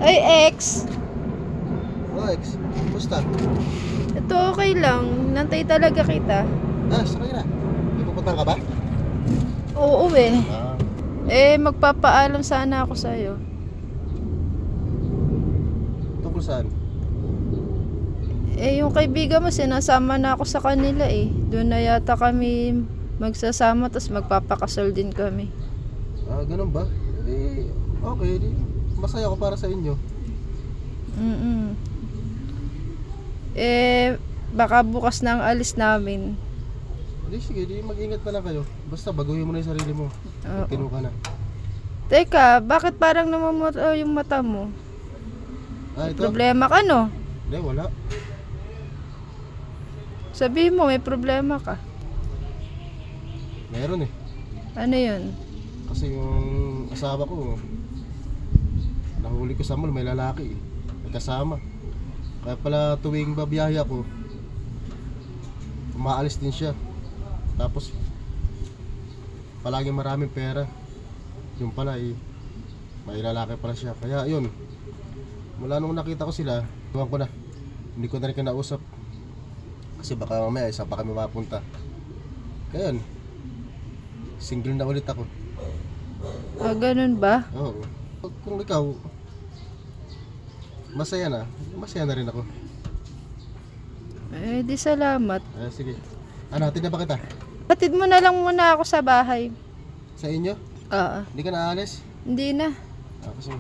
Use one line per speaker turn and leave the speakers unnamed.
Ay, ex.
Oh, ex. Kumusta?
Ito okay lang. Nantay talaga kita.
Sakay na. May pupuntahan ka ba?
Oo eh.
Ah.
Magpapaalam sana ako sa'yo.
Tungkol saan?
Yung kaibigan mo, sinasama na ako sa kanila eh. Doon na yata kami magsasama, tapos magpapakasal din kami.
Ganun ba? Okay. Masaya ako para sa inyo.
Baka bukas na ang alis namin.
Sige, mag-ingat na lang kayo. Basta baguhin mo na yung sarili mo. Magtino ka na.
Teka, bakit parang namamutaw yung mata mo?
Ito?
Problema ka, no?
Hindi, wala.
Sabihin mo, may problema ka.
Meron eh.
Ano yun?
Kasi yung asawa ko, nahuli ko sa mall, may lalaki eh. May kasama. Kaya pala tuwing babiyahe ako, umaalis din siya. Tapos palaging maraming pera. Yung pala eh, may lalaki pala siya. Kaya yun, mula nung nakita ko sila, tuwan ko na. Hindi ko na rin kinausap. Kasi baka mamaya isa pa kami mapunta. Kaya yun, single na ulit ako.
Ganun ba?
Oo. Kung ikaw masaya na rin ako.
Di salamat.
Sige. Hatid na ba kita?
Patid mo na lang muna ako sa bahay.
Sa inyo?
Oo.
Hindi ka na aalis?
Hindi na.
Kasi